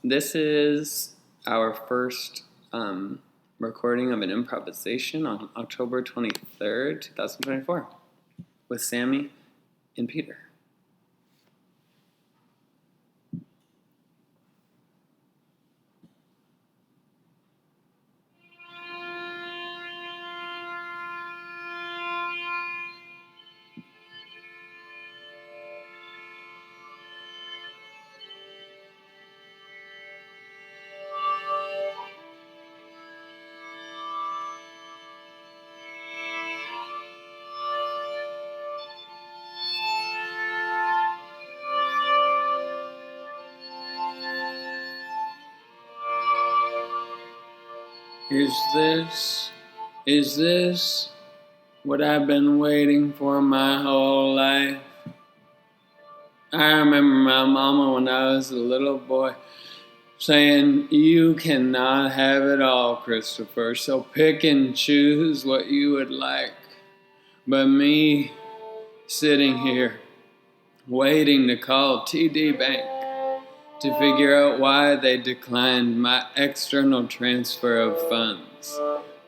This is our first recording of an improvisation on October 23rd, 2024 with Sammy and Peter. Is this what I've been waiting for my whole life? I remember my mama when I was a little boy saying, "You cannot have it all, Christopher, so pick and choose what you would like." But me sitting here waiting to call TD Bank to figure out why they declined my external transfer of funds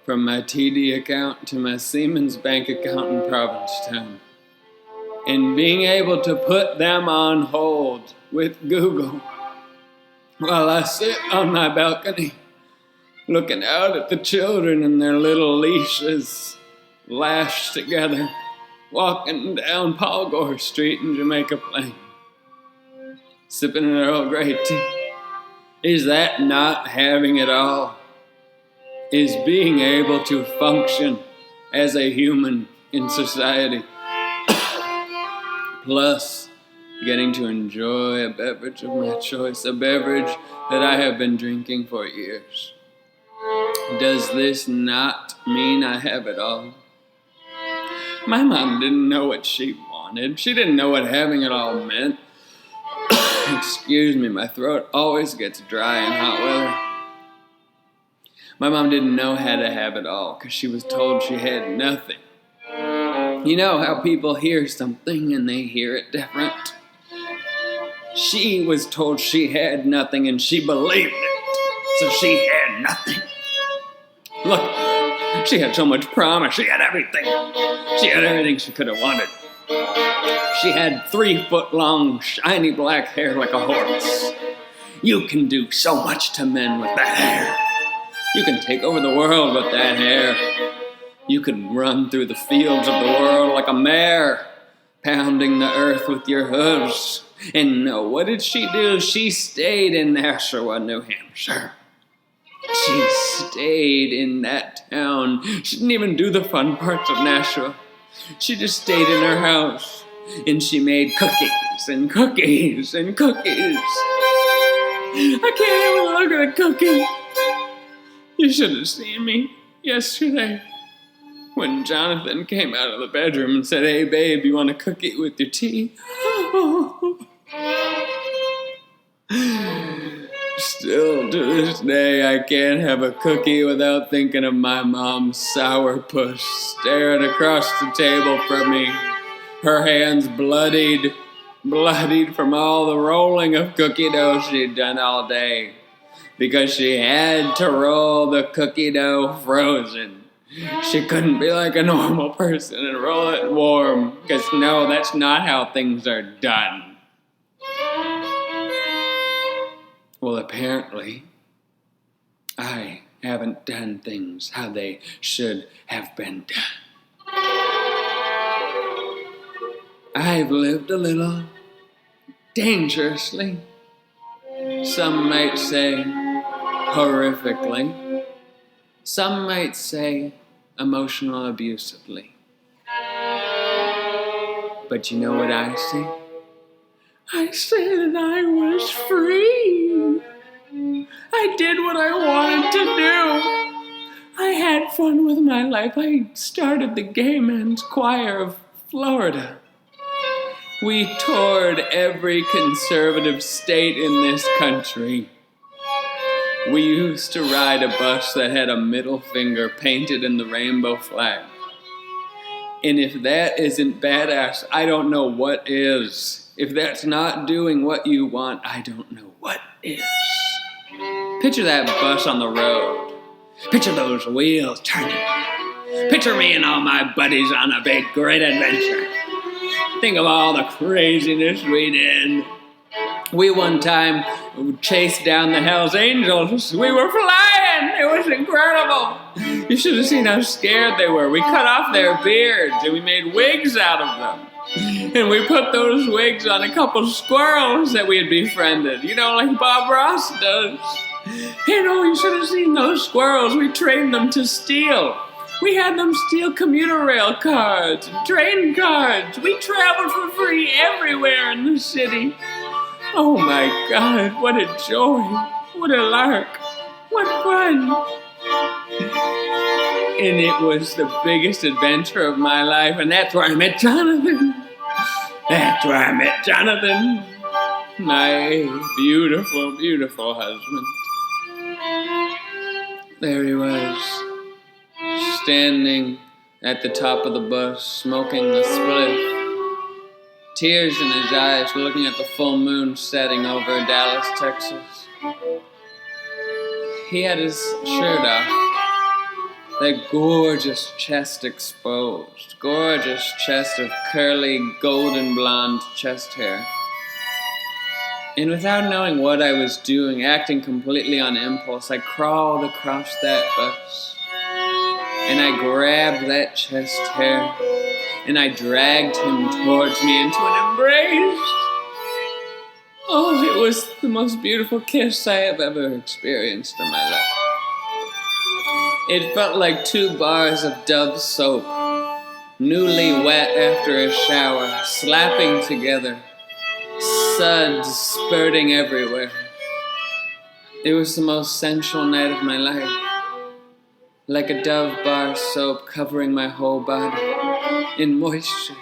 from my TD account to my Siemens Bank account in Provincetown. And being able to put them on hold with Google while I sit on my balcony looking out at the children in their little leashes lashed together walking down Paul Gore Street in Jamaica Plain, sipping an Earl Grey tea. Is that not having it all? Is being able to function as a human in society, plus getting to enjoy a beverage of my choice, a beverage that I have been drinking for years. Does this not mean I have it all? My mom didn't know what she wanted. She didn't know what having it all meant. Excuse me, my throat always gets dry in hot weather. My mom didn't know how to have it all because she was told she had nothing. You know how people hear something and they hear it different? She was told she had nothing and she believed it, so she had nothing. Look, she had so much promise. She had everything. She had everything she could have wanted. She had 3-foot-long, shiny black hair like a horse. You can do so much to men with that hair. You can take over the world with that hair. You can run through the fields of the world like a mare, pounding the earth with your hooves. And no, what did she do? She stayed in Nashua, New Hampshire. She stayed in that town. She didn't even do the fun parts of Nashua. She just stayed in her house, and she made cookies and cookies and cookies. I can't even look at a cookie. You should have seen me yesterday when Jonathan came out of the bedroom and said, "Hey, babe, you want a cookie with your tea?" Still to this day, I can't have a cookie without thinking of my mom's sourpuss staring across the table from me, her hands bloodied from all the rolling of cookie dough she'd done all day, because she had to roll the cookie dough frozen. She couldn't be like a normal person and roll it warm, because no, that's not how things are done. Well, apparently, I haven't done things how they should have been done. I've lived a little dangerously. Some might say horrifically. Some might say emotional abusively. But you know what I say? I say that I was free. I did what I wanted to do. I had fun with my life. I started the Gay Men's Choir of Florida. We toured every conservative state in this country. We used to ride a bus that had a middle finger painted in the rainbow flag. And if that isn't badass, I don't know what is. If that's not doing what you want, I don't know what is. Picture that bus on the road. Picture those wheels turning. Picture me and all my buddies on a big, great adventure. Think of all the craziness we did. We one time chased down the Hells Angels. We were flying. It was incredible. You should have seen how scared they were. We cut off their beards and we made wigs out of them. And we put those wigs on a couple squirrels that we had befriended. You know, like Bob Ross does. You should have seen those squirrels. We trained them to steal. We had them steal commuter rail cards, train cards. We traveled for free everywhere in the city. Oh my God, what a joy. What a lark. What fun. And it was the biggest adventure of my life, and that's where I met Jonathan. That's where I met Jonathan. My beautiful, beautiful husband. There he was, standing at the top of the bus, smoking the spliff, tears in his eyes, looking at the full moon setting over Dallas, Texas. He had his shirt off, that gorgeous chest exposed, gorgeous chest of curly, golden blonde chest hair. And without knowing what I was doing, acting completely on impulse, I crawled across that bus. And I grabbed that chest hair, and I dragged him towards me into an embrace. Oh, it was the most beautiful kiss I have ever experienced in my life. It felt like 2 bars of Dove soap, newly wet after a shower, slapping together, suds spurting everywhere. It was the most sensual night of my life. Like a Dove bar soap covering my whole body in moisture,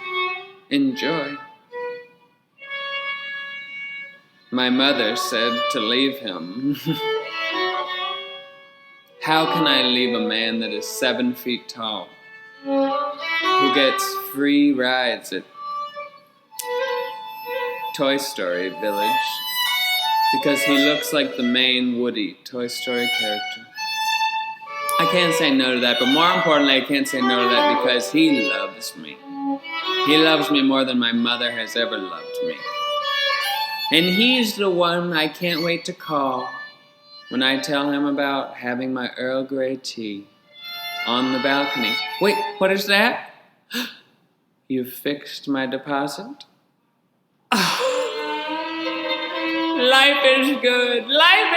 in joy. My mother said to leave him. How can I leave a man that is 7 feet tall, who gets free rides at Toy Story Village, because he looks like the main Woody Toy Story character? I can't say no to that, but more importantly, I can't say no to that because he loves me. He loves me more than my mother has ever loved me. And he's the one I can't wait to call when I tell him about having my Earl Grey tea on the balcony. Wait, what is that? You've fixed my deposit? Life is good. Life